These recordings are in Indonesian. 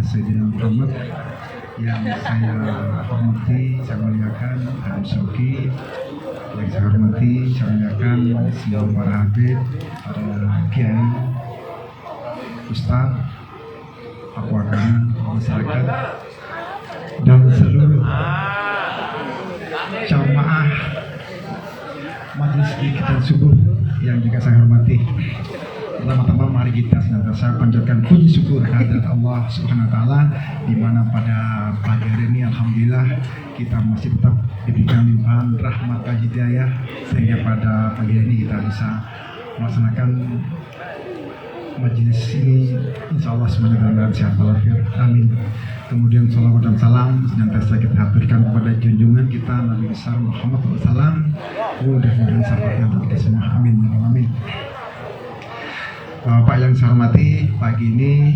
Sayyidina Muhammad, yang saya hormati, saya muliakan Habib Syauqi, yang saya hormati, saya muliakan semua para habib, para kiai, ustaz, perwakilan masyarakat, dan seluruh jamaah majelis zikir subuh yang juga saya hormati. Pertama-tama mari kita senantiasa panjatkan puji syukur kehadirat Allah Subhanahu wa taala, di mana pada pagi hari ini alhamdulillah kita masih tetap diberikan limpahan rahmat dan hidayah, sehingga pada pagi hari ini kita bisa melaksanakan majelis ini insyaallah semuanya dalam sehat walafiat. Amin. Kemudian salawat dan salam senantiasa kita haturkan kepada junjungan kita Nabi besar Muhammad SAW, mudah-mudahan sahabatnya untuk kita semua. Amin. Amin. Bapak yang saya hormati, pagi ini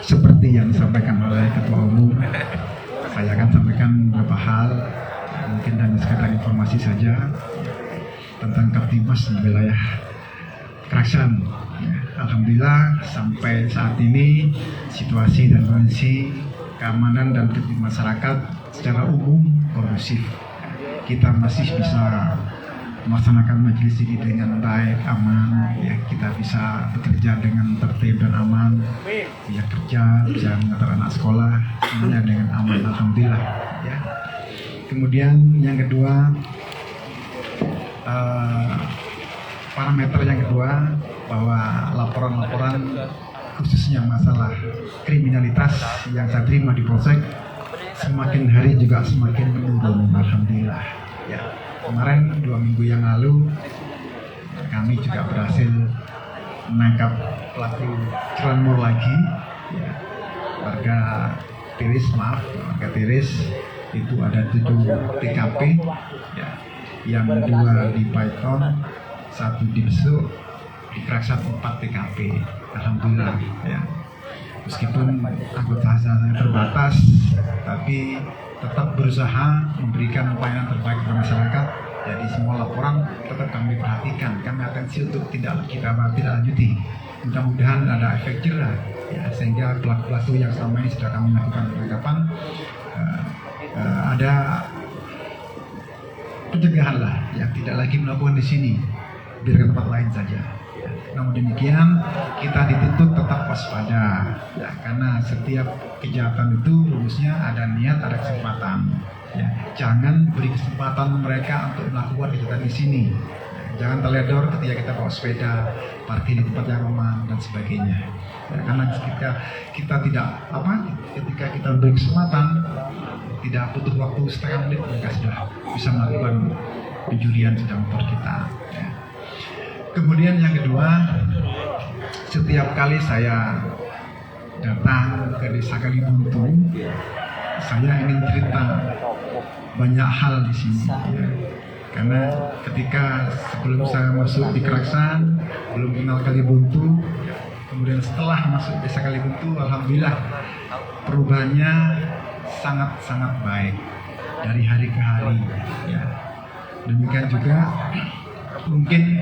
seperti yang disampaikan oleh Ketua Umum, saya akan sampaikan beberapa hal, mungkin hanya sekedar informasi saja tentang Kaptimas di wilayah Keraksan. Alhamdulillah sampai saat ini situasi dan kondisi keamanan dan tertib masyarakat secara umum kondusif. Kita masih bisa melaksanakan majelis ini dengan baik, aman, ya, kita bisa bekerja dengan tertib dan aman, ya, kerja, bisa mengantar anak sekolah, semuanya dengan aman, alhamdulillah. Ya. Kemudian yang kedua, parameter yang kedua, bahwa laporan-laporan khususnya masalah kriminalitas yang saya terima di Polsek semakin hari juga semakin menurun, alhamdulillah. Ya. Kemarin 2 minggu yang lalu kami juga berhasil menangkap pelaku curanmor lagi, ya. Warga Tiris, warga Tiris itu ada 7 TKP, ya. Yang 2 di Paiton, 1 di Besuk, di Keraksan 4 TKP, alhamdulillah, ya. Meskipun anggota saya terbatas, tapi tetap berusaha memberikan pelayanan terbaik kepada masyarakat. Jadi semua laporan tetap kami perhatikan, kami atensi untuk tidak lanjuti. Mudah-mudahan ada efek jerah, ya, sehingga pelaku-pelaku yang selama ini sudah kami lakukan penangkapan ada pencegahan lah, ya, tidak lagi melakukan di sini, biar ke tempat lain saja. Namun demikian kita dituntut tetap waspada, ya, karena setiap kejahatan itu rumusnya ada niat, ada kesempatan. Ya, jangan beri kesempatan mereka untuk melakukan kejahatan di sini. Ya, jangan teledor ketika kita bawa sepeda, parkir di tempat yang aman dan sebagainya. Ya, karena ketika kita beri kesempatan, tidak butuh waktu setengah menit mereka sudah bisa melakukan pencurian sepeda motor kita. Ya. Kemudian yang kedua, setiap kali saya datang ke Desa Kalibuntu, saya ingin cerita banyak hal di sini, ya. Karena ketika sebelum saya masuk di Keraksan, belum kenal Kalibuntu, kemudian setelah masuk Desa Kalibuntu, alhamdulillah perubahannya sangat-sangat baik dari hari ke hari, ya. Demikian juga mungkin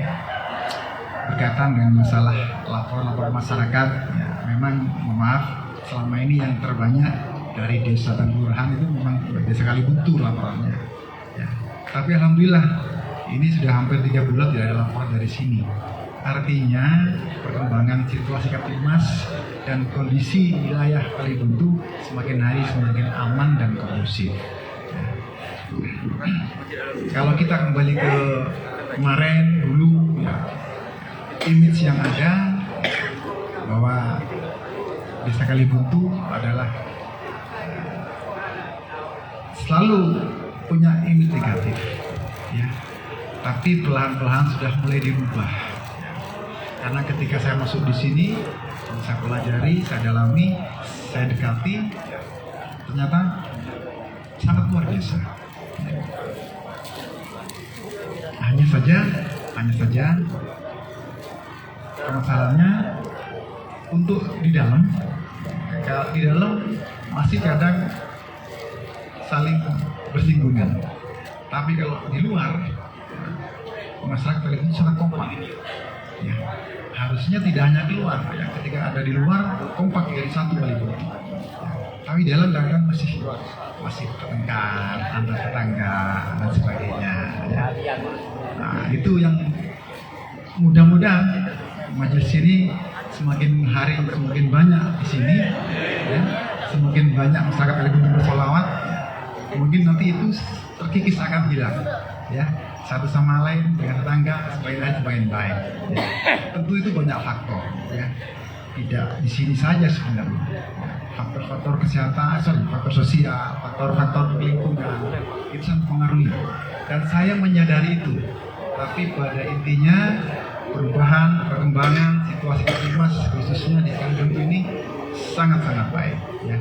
berkaitan dengan masalah laporan-laporan masyarakat, ya, memang maaf selama ini yang terbanyak dari desa dan kelurahan itu memang Desa Kalibuntu laporannya, ya. Tapi alhamdulillah ini sudah hampir 3 bulan tidak ada laporan dari sini. Artinya perkembangan situasi Kaptimas dan kondisi wilayah Kalibuntu semakin hari semakin aman dan kondusif. Ya. Kalau kita kembali ke kemarin dulu, ya, image yang ada bahwa Desa Kalibuntu adalah selalu punya image negatif, ya. Tapi pelan-pelan sudah mulai dirubah, ya. Karena ketika saya masuk di sini, saya pelajari, saya dalami, saya dekati, ternyata sangat luar biasa. Hanya saja permasalahannya untuk di dalam masih kadang saling bersinggungan. Tapi kalau di luar, masyarakat ini sangat kompak. Ya. Harusnya tidak hanya keluar, ya. Ketika ada di luar kompak jadi satu kali buntu. Ya. Tapi dalam kadang masih bertengkar antar tetangga dan sebagainya. Ya. Nah, itu yang mudah-mudahan majelis ini semakin hari semakin banyak di sini, ya. Semakin banyak masyarakat yang bersolawat, mungkin nanti itu terkikis akan hilang, ya. Satu sama lain dengan tetangga semakin baik. Ya. Tentu itu banyak faktor, ya. Tidak di sini saja sebenarnya. Faktor-faktor kesehatan, faktor sosial, faktor-faktor lingkungan itu sangat mempengaruhi. Dan saya menyadari itu. Tapi pada intinya perubahan, perkembangan situasi Kalimas khususnya di Kalimantan ini sangat-sangat baik. Ya.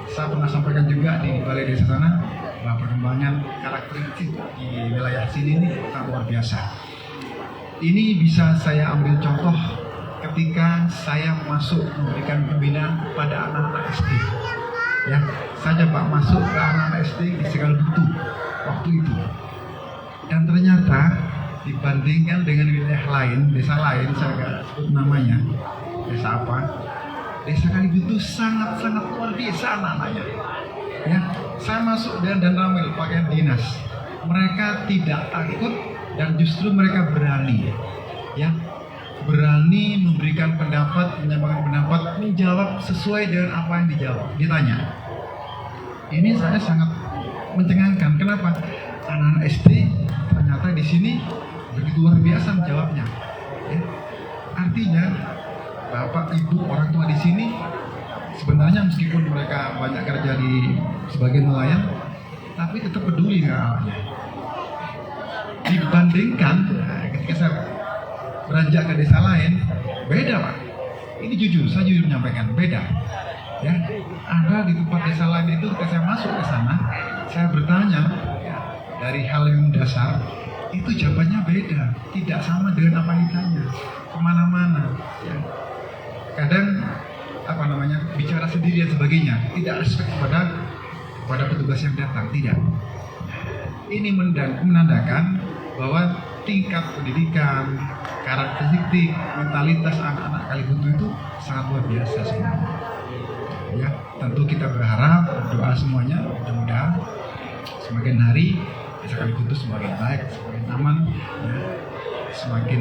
Saya pernah sampaikan juga di balai desa sana bahwa perkembangan karakteristik di wilayah sini ini sangat luar biasa. Ini bisa saya ambil contoh ketika saya masuk memberikan pembinaan pada anak-anak SD. Ya, saya coba masuk ke anak-anak SD di Segalbutu waktu itu. Dan ternyata dibandingkan dengan wilayah lain, desa lain, saya nggak sebut namanya, desa apa, desa Kalibutu sangat-sangat luar biasa anak-anaknya. Ya, saya masuk dan ramai pakaian dinas, mereka tidak takut dan justru mereka berani, ya, berani memberikan pendapat, menyampaikan pendapat, menjawab sesuai dengan apa yang ditanya. Ini saya sangat mencengangkan. Kenapa? Anak-anak SD ternyata di sini begitu luar biasa menjawabnya. Ya. Artinya, bapak, ibu, orang tua di sini sebenarnya meskipun mereka banyak kerja di sebagai nelayan, tapi tetap peduli dengan alatnya. Dibandingkan ketika saya beranjak ke desa lain, beda pak. Ini jujur, saya jujur menyampaikan, beda. Ya, ada di tempat desa lain itu ketika saya masuk ke sana, saya bertanya dari hal yang dasar, itu jawabannya beda, tidak sama dengan apa yang ditanya, kemana-mana. Ya. Kadang bicara sendiri dan sebagainya, tidak respect kepada petugas yang datang, tidak. Ini menandakan bahwa tingkat pendidikan, karakteristik, mentalitas anak-anak Kalibutu itu sangat luar biasa sebenarnya. Ya, tentu kita berharap, berdoa semuanya, mudah-mudahan semakin hari desa Kalibutu semakin baik, semakin aman, ya, semakin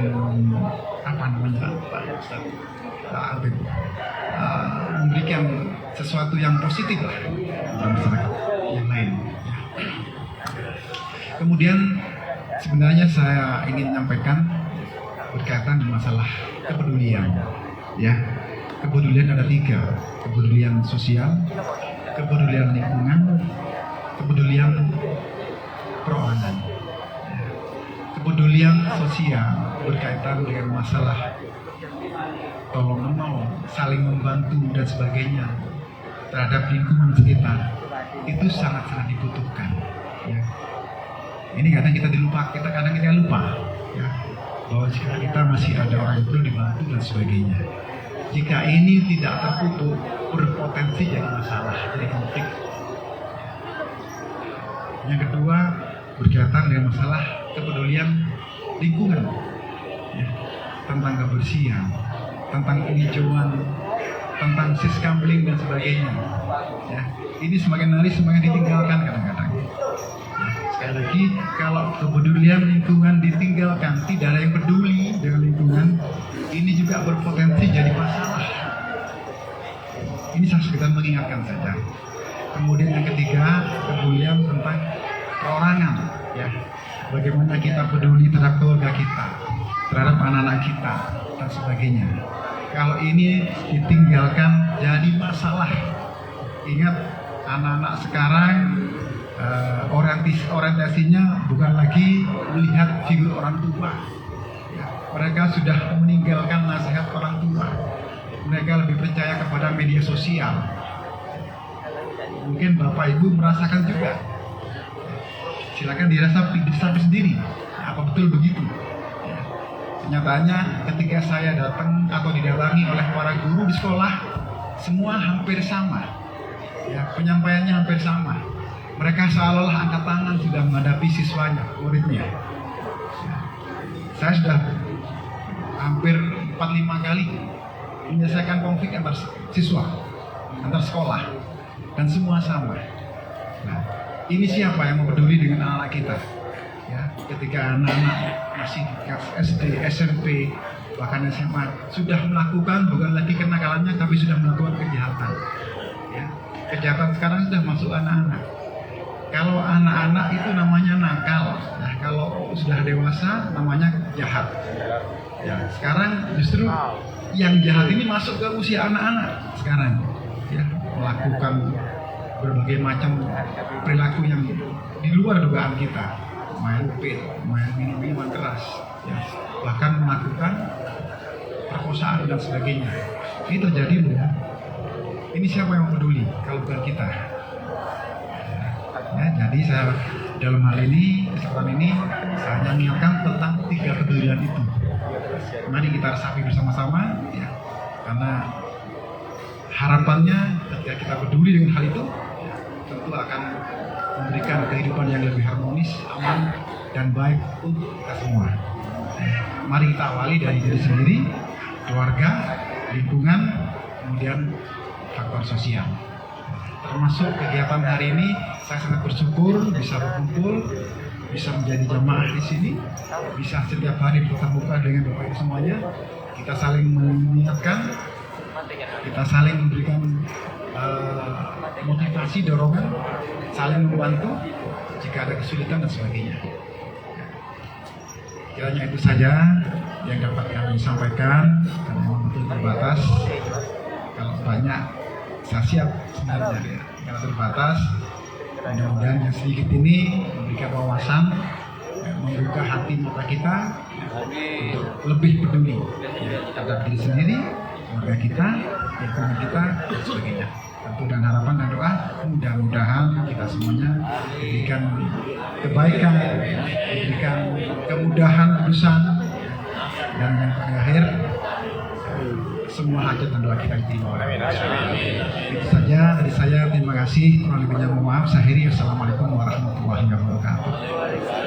Pak Ustaz Albin, memberikan sesuatu yang positif lah dalam masyarakat yang lain. Ya. Kemudian sebenarnya saya ingin menyampaikan berkaitan dengan masalah kepedulian. Ya, kepedulian ada 3: kepedulian sosial, kepedulian lingkungan, kepedulian perorangan. Ya. Kepedulian sosial berkaitan dengan masalah tolong menolong, saling membantu dan sebagainya terhadap lingkungan sekitar, itu sangat-sangat dibutuhkan. Ya. Ini kadang kita lupa, ya, bahwa jika kita masih ada orang yang perlu dibantu dan sebagainya. Jika ini tidak terpupuk, berpotensi jadi masalah, jadi konflik. Yang kedua berkaitan dengan masalah kepedulian lingkungan, ya, tentang kebersihan, tentang penghijauan, tentang siskambling dan sebagainya. Ya, ini semakin hari semakin ditinggalkan kadang-kadang. Ya, sekali lagi, kalau kepedulian lingkungan ditinggalkan, tidak ada yang peduli dengan lingkungan, ini juga berpotensi jadi masalah. Ini saya sekedar mengingatkan saja. Kemudian yang ketiga, kepedulian tentang perorangan. Ya, bagaimana kita peduli terhadap keluarga kita, terhadap anak-anak kita dan sebagainya. Kalau ini ditinggalkan jadi masalah. Ingat, anak-anak sekarang orientasinya bukan lagi melihat figur orang tua. Ya, mereka sudah meninggalkan nasihat orang tua. Mereka lebih percaya kepada media sosial. Mungkin Bapak Ibu merasakan juga. Silakan dirasapi sendiri. Apa betul begitu? Ya. Kenyataannya ketika saya datang atau didatangi oleh para guru di sekolah, semua hampir sama. Ya, penyampaiannya hampir sama. Mereka seolah-olah angkat tangan sudah menghadapi siswanya, muridnya. Ya. Saya sudah hampir 4-5 kali menyelesaikan konflik antar siswa, antar sekolah, dan semua sama. Nah, ini siapa yang mau peduli dengan anak-anak kita? Ya, ketika anak-anak masih SD, SMP, bahkan SMA sudah melakukan bukan lagi kenakalannya, tapi sudah melakukan kejahatan. Ya, kejahatan sekarang sudah masuk anak-anak. Kalau anak-anak itu namanya nakal, nah kalau sudah dewasa namanya jahat. Ya, sekarang justru yang jahat ini masuk ke usia anak-anak sekarang, ya, melakukan berbagai macam perilaku yang di luar dugaan kita, main pil, main minuman keras, ya, bahkan melakukan perkosaan dan sebagainya. Ini terjadi loh ya. Ini siapa yang peduli kalau bukan kita? Ya, jadi saya dalam hal ini, kesempatan ini saya mengingatkan tentang 3 kepedulian itu. Mari kita resapi bersama-sama, ya, karena harapannya ketika kita peduli dengan hal itu, tentu akan memberikan kehidupan yang lebih harmonis, aman, dan baik untuk kita semua. Mari kita awali dari diri sendiri, keluarga, lingkungan, kemudian faktor sosial. Termasuk kegiatan hari ini, saya sangat bersyukur bisa berkumpul, bisa menjadi jamaah di sini, bisa setiap hari bertatap muka dengan Bapak Ibu semuanya. Kita saling mengingatkan, kita saling memberikan motivasi, dorongan, saling membantu jika ada kesulitan dan sebagainya. Kiranya itu saja yang dapat kami sampaikan, karena memang betul terbatas. Kalau banyak, saya siap sebenarnya, ya. Karena terbatas, mudah-mudahan yang sedikit ini memberikan wawasan, ya, membuka hati mata kita, ya, untuk lebih peduli, ya, terhadap diri sendiri, keluarga kita, lingkungan kita, dan sebagainya. Tentu dan harapan dan doa, mudah-mudahan kita semuanya diberikan kebaikan, diberikan kemudahan urusan, dan yang terakhir, semua hajat dan doa kita diterima oleh Allah. Itu saja dari saya. Terima kasih. Kurang lebihnya mohon maaf. Saya akhiri. Assalamualaikum warahmatullahi wabarakatuh.